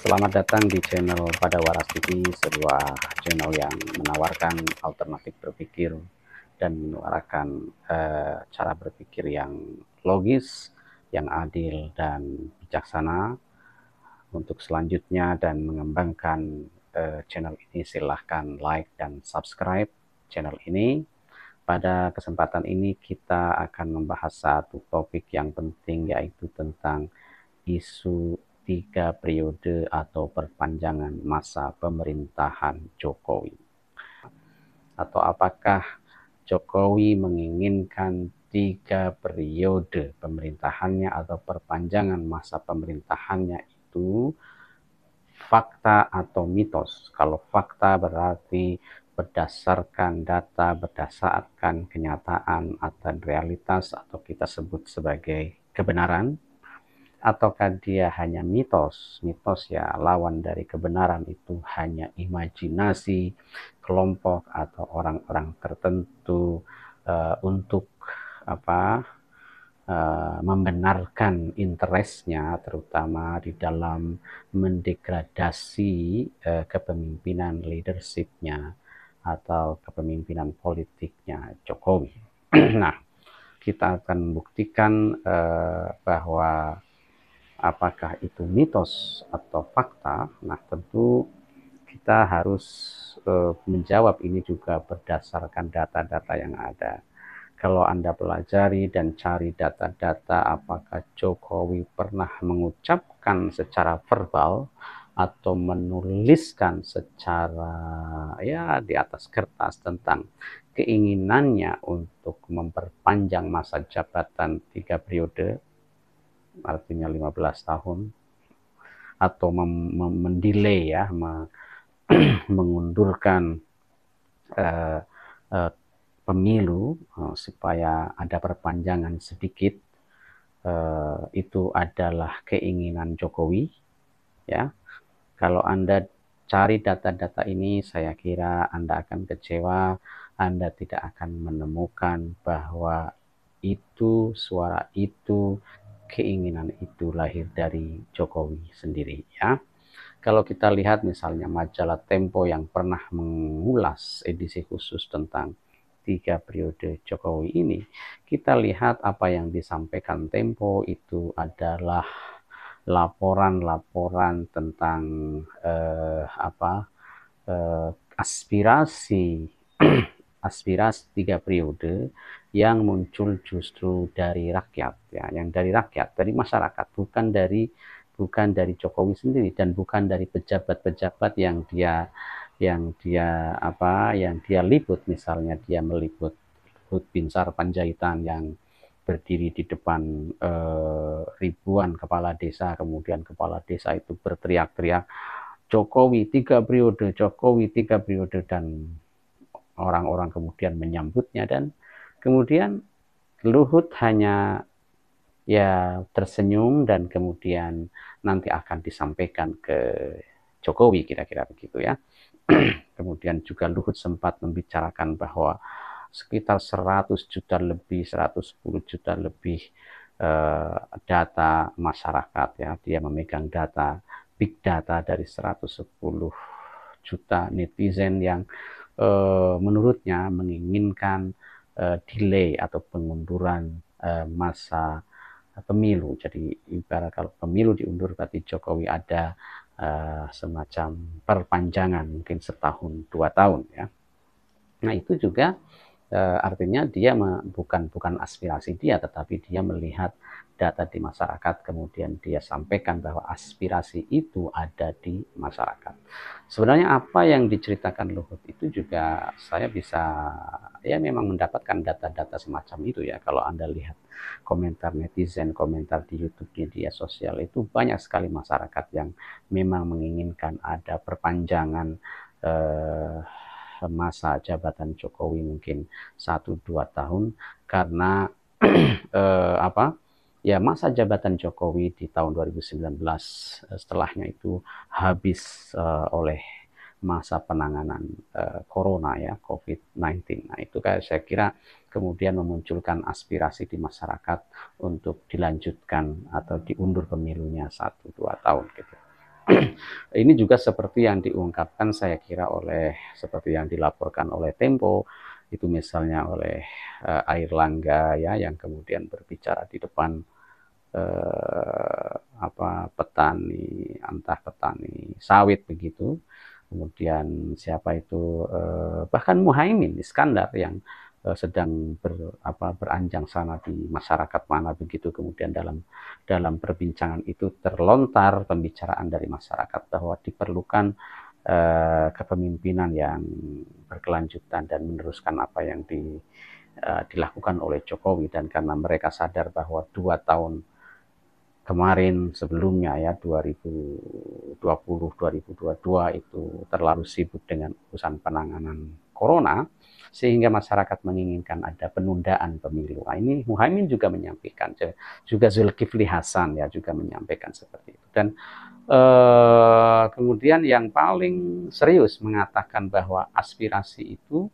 Selamat datang di channel Pada Waras TV, sebuah channel yang menawarkan alternatif berpikir dan menawarkan cara berpikir yang logis, yang adil dan bijaksana. Untuk selanjutnya dan mengembangkan channel ini, silahkan like dan subscribe channel ini. Pada kesempatan ini kita akan membahas satu topik yang penting, yaitu tentang isu 3 periode atau perpanjangan masa pemerintahan Jokowi. Atau apakah Jokowi menginginkan 3 periode pemerintahannya atau perpanjangan masa pemerintahannya itu fakta atau mitos? Kalau fakta berarti berdasarkan data, berdasarkan kenyataan atau realitas, atau kita sebut sebagai kebenaran. Ataukah dia hanya mitos? Mitos ya lawan dari kebenaran, itu hanya imajinasi kelompok atau orang-orang tertentu untuk membenarkan interestnya, terutama di dalam mendegradasi kepemimpinan leadershipnya atau kepemimpinan politiknya Jokowi. Nah, kita akan buktikan bahwa apakah itu mitos atau fakta. Nah, tentu kita harus menjawab ini juga berdasarkan data-data yang ada. Kalau Anda pelajari dan cari data-data, apakah Jokowi pernah mengucapkan secara verbal atau menuliskan secara di atas kertas tentang keinginannya untuk memperpanjang masa jabatan 3 periode, artinya 15 tahun, atau mendelay mengundurkan pemilu supaya ada perpanjangan sedikit, itu adalah keinginan Jokowi, ya. Kalau Anda cari data-data ini, saya kira Anda akan kecewa. Anda tidak akan menemukan bahwa itu, suara itu, keinginan itu lahir dari Jokowi sendiri, ya. Kalau kita lihat misalnya majalah Tempo yang pernah mengulas edisi khusus tentang 3 periode Jokowi ini, kita lihat apa yang disampaikan Tempo itu adalah laporan-laporan tentang aspirasi aspirasi 3 periode yang muncul justru dari rakyat, ya, yang dari rakyat, dari masyarakat, bukan dari Jokowi sendiri dan bukan dari pejabat-pejabat yang dia liput. Misalnya dia meliput Luhut Binsar Panjaitan yang berdiri di depan ribuan kepala desa, kemudian kepala desa itu berteriak-teriak Jokowi 3 periode, Jokowi 3 periode, dan orang-orang kemudian menyambutnya, dan kemudian Luhut hanya tersenyum dan kemudian nanti akan disampaikan ke Jokowi, kira-kira begitu, ya. Kemudian juga Luhut sempat membicarakan bahwa sekitar 100 juta lebih, 110 juta lebih data masyarakat, ya. Dia memegang data, big data dari 110 juta netizen yang menurutnya menginginkan delay atau pengunduran masa pemilu. Jadi ibarat kalau pemilu diundur, berarti Jokowi ada semacam perpanjangan, mungkin setahun 2 tahun, ya. Nah, itu juga artinya dia bukan aspirasi dia, tetapi dia melihat data di masyarakat, kemudian dia sampaikan bahwa aspirasi itu ada di masyarakat. Sebenarnya apa yang diceritakan Luhut itu juga saya bisa memang mendapatkan data-data semacam itu, ya. Kalau Anda lihat komentar netizen, komentar di YouTube, media sosial, itu banyak sekali masyarakat yang memang menginginkan ada perpanjangan masa jabatan Jokowi mungkin 1-2 tahun, karena masa jabatan Jokowi di tahun 2019 setelahnya itu habis oleh masa penanganan corona, ya, COVID-19. Nah, itu saya kira kemudian memunculkan aspirasi di masyarakat untuk dilanjutkan atau diundur pemilunya 1-2 tahun gitu. Ini juga seperti yang diungkapkan saya kira seperti yang dilaporkan oleh Tempo, itu misalnya oleh Airlangga ya, yang kemudian berbicara di depan petani, entah petani sawit begitu. Kemudian siapa itu, bahkan Muhaimin Iskandar yang sedang beranjang sana di masyarakat mana begitu, kemudian dalam perbincangan itu terlontar pembicaraan dari masyarakat bahwa diperlukan kepemimpinan yang berkelanjutan dan meneruskan apa yang dilakukan oleh Jokowi. Dan karena mereka sadar bahwa 2 tahun kemarin sebelumnya ya, 2020-2022 itu terlalu sibuk dengan urusan penanganan corona, sehingga masyarakat menginginkan ada penundaan pemilu. Nah, ini Muhaimin juga menyampaikan, juga Zulkifli Hasan ya juga menyampaikan seperti itu. Dan kemudian yang paling serius mengatakan bahwa aspirasi itu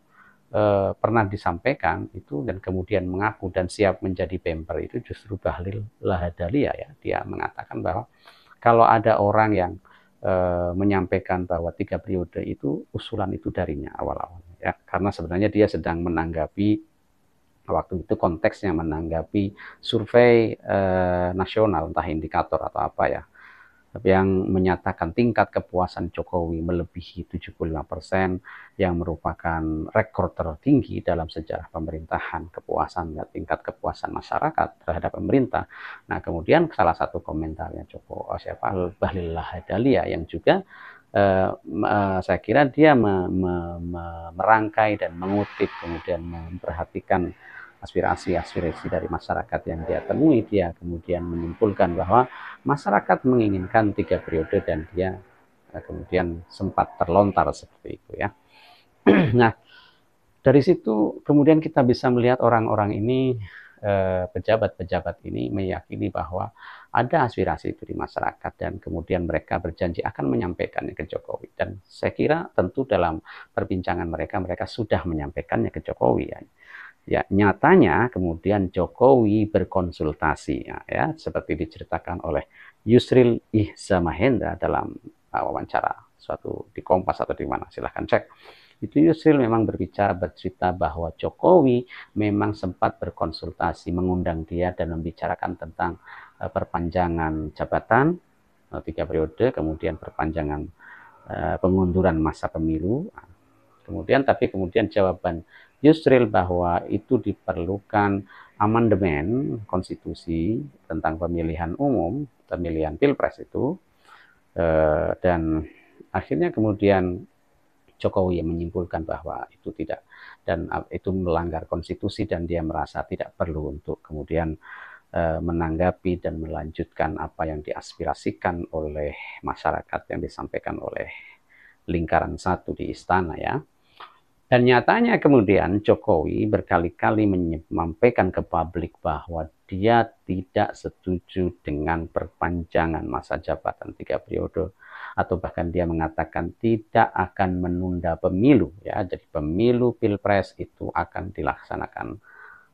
pernah disampaikan itu dan kemudian mengaku dan siap menjadi bemper itu justru Bahlil Lahadalia ya. Dia mengatakan bahwa kalau ada orang yang menyampaikan bahwa 3 periode itu usulan itu darinya awal-awal ya, karena sebenarnya dia sedang menanggapi waktu itu konteksnya menanggapi survei nasional, entah indikator atau apa ya, yang menyatakan tingkat kepuasan Jokowi melebihi 75%, yang merupakan rekor tertinggi dalam sejarah pemerintahan, tingkat kepuasan masyarakat terhadap pemerintah. Nah, kemudian salah satu komentarnya Bahlil Lahadalia yang juga saya kira dia merangkai dan mengutip, kemudian memperhatikan aspirasi dari masyarakat yang dia temui. Dia kemudian menyimpulkan bahwa masyarakat menginginkan 3 periode dan dia kemudian sempat terlontar seperti itu ya. Nah, dari situ kemudian kita bisa melihat orang-orang ini, pejabat-pejabat ini meyakini bahwa ada aspirasi itu di masyarakat dan kemudian mereka berjanji akan menyampaikannya ke Jokowi. Dan saya kira tentu dalam perbincangan mereka sudah menyampaikannya ke Jokowi ya. Ya, nyatanya kemudian Jokowi berkonsultasi ya, seperti diceritakan oleh Yusril Ihza Mahendra dalam wawancara suatu di Kompas atau di mana, silahkan cek. Itu Yusril memang bercerita bahwa Jokowi memang sempat berkonsultasi, mengundang dia dan membicarakan tentang perpanjangan jabatan 3 periode, kemudian perpanjangan pengunduran masa pemilu. Tapi kemudian jawaban Yusril bahwa itu diperlukan amandemen konstitusi tentang pemilihan umum, pemilihan pilpres itu, dan akhirnya kemudian Jokowi menyimpulkan bahwa itu tidak, dan itu melanggar konstitusi dan dia merasa tidak perlu untuk kemudian menanggapi dan melanjutkan apa yang diaspirasikan oleh masyarakat yang disampaikan oleh lingkaran 1 di istana ya. Dan nyatanya kemudian Jokowi berkali-kali menyampaikan ke publik bahwa dia tidak setuju dengan perpanjangan masa jabatan 3 periode, atau bahkan dia mengatakan tidak akan menunda pemilu ya. Jadi pemilu pilpres itu akan dilaksanakan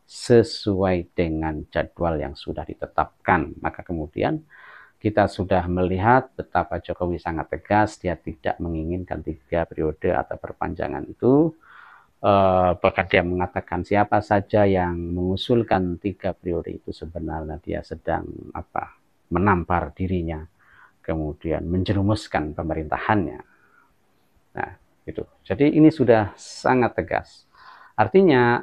sesuai dengan jadwal yang sudah ditetapkan. Maka kemudian kita sudah melihat betapa Jokowi sangat tegas, dia tidak menginginkan 3 periode atau perpanjangan itu. Bahkan dia mengatakan siapa saja yang mengusulkan 3 periode itu sebenarnya dia sedang menampar dirinya, kemudian menjerumuskan pemerintahannya. Nah, itu. Jadi ini sudah sangat tegas. Artinya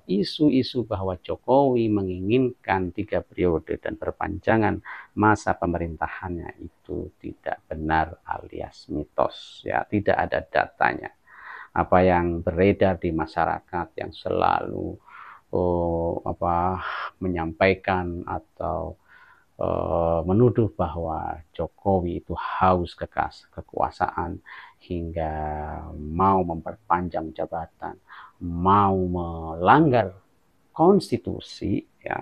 isu-isu bahwa Jokowi menginginkan 3 periode dan perpanjangan masa pemerintahannya itu tidak benar alias mitos ya, tidak ada datanya. Apa yang beredar di masyarakat yang selalu menyampaikan atau menuduh bahwa Jokowi itu haus kekuasaan hingga mau memperpanjang jabatan, mau melanggar konstitusi ya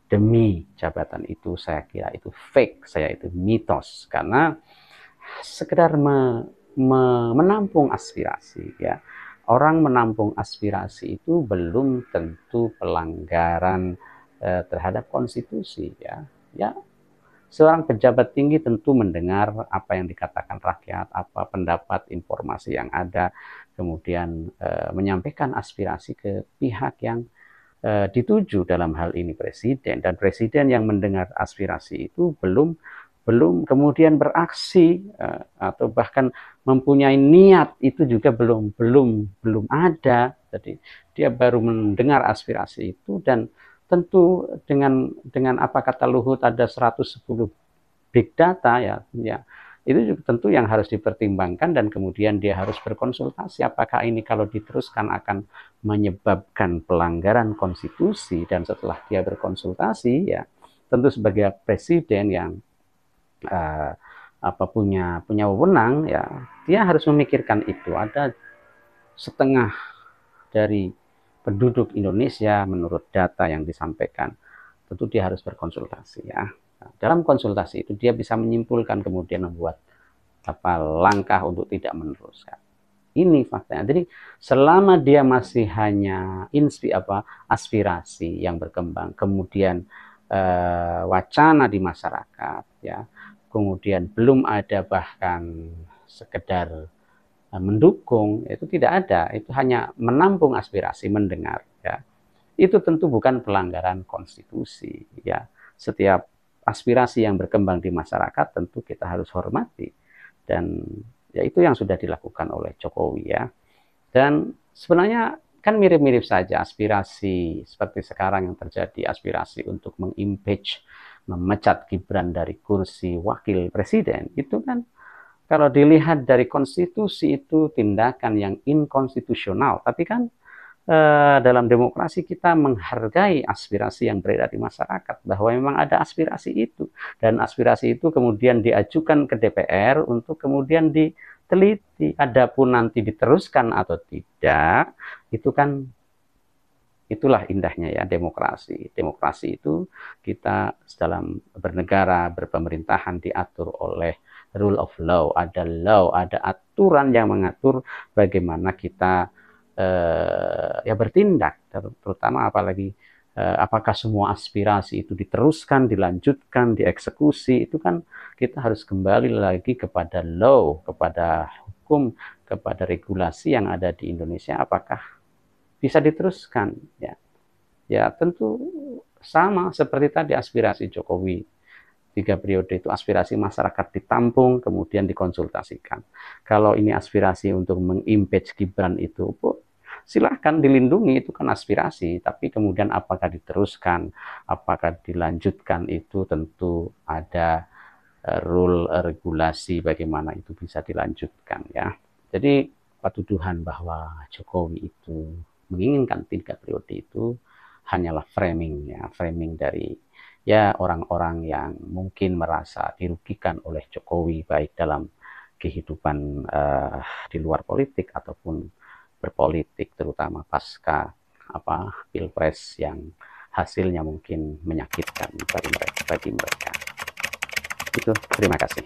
demi jabatan itu, saya kira itu fake, itu mitos, karena sekedar menampung aspirasi ya. Orang menampung aspirasi itu belum tentu pelanggaran terhadap konstitusi ya. Ya, seorang pejabat tinggi tentu mendengar apa yang dikatakan rakyat, apa pendapat, informasi yang ada, kemudian menyampaikan aspirasi ke pihak yang dituju, dalam hal ini presiden, dan presiden yang mendengar aspirasi itu belum kemudian beraksi atau bahkan mempunyai niat, itu juga belum ada. Jadi dia baru mendengar aspirasi itu, dan tentu dengan apa kata Luhut, ada 110 big data, ya itu juga tentu yang harus dipertimbangkan, dan kemudian dia harus berkonsultasi apakah ini kalau diteruskan akan menyebabkan pelanggaran konstitusi. Dan setelah dia berkonsultasi, ya tentu sebagai presiden yang punya wewenang, ya dia harus memikirkan itu. Ada setengah dari penduduk Indonesia menurut data yang disampaikan, tentu dia harus berkonsultasi, ya. Nah, dalam konsultasi itu dia bisa menyimpulkan, kemudian membuat langkah untuk tidak meneruskan. Ini faktanya. Jadi selama dia masih hanya aspirasi yang berkembang, kemudian wacana di masyarakat, ya, kemudian belum ada bahkan sekedar mendukung, itu tidak ada, itu hanya menampung aspirasi, mendengar, ya, itu tentu bukan pelanggaran konstitusi, ya. Setiap aspirasi yang berkembang di masyarakat tentu kita harus hormati, dan ya itu yang sudah dilakukan oleh Jokowi, ya. Dan sebenarnya kan mirip-mirip saja aspirasi seperti sekarang yang terjadi, aspirasi untuk mengimpeach, memecat Gibran dari kursi wakil presiden, itu kan kalau dilihat dari konstitusi itu tindakan yang inkonstitusional. Tapi kan dalam demokrasi kita menghargai aspirasi yang beredar di masyarakat, bahwa memang ada aspirasi itu, dan aspirasi itu kemudian diajukan ke DPR untuk kemudian diteliti. Adapun nanti diteruskan atau tidak, itu kan itulah indahnya, ya, demokrasi. Demokrasi itu kita dalam bernegara, berpemerintahan diatur oleh rule of law, ada aturan yang mengatur bagaimana kita ya bertindak, terutama apalagi apakah semua aspirasi itu diteruskan, dilanjutkan, dieksekusi. Itu kan kita harus kembali lagi kepada law, kepada hukum, kepada regulasi yang ada di Indonesia, apakah bisa diteruskan, ya. Ya tentu sama seperti tadi aspirasi Jokowi 3 periode itu, aspirasi masyarakat ditampung kemudian dikonsultasikan. Kalau ini aspirasi untuk mengimpeach Gibran, itu silahkan dilindungi, itu kan aspirasi, tapi kemudian apakah diteruskan, apakah dilanjutkan, itu tentu ada rule regulasi bagaimana itu bisa dilanjutkan, ya. Jadi tuduhan bahwa Jokowi itu menginginkan 3 periode itu hanyalah framing, ya, framing dari ya orang-orang yang mungkin merasa dirugikan oleh Jokowi, baik dalam kehidupan di luar politik ataupun berpolitik, terutama pasca Pilpres yang hasilnya mungkin menyakitkan bagi mereka. Itu, terima kasih.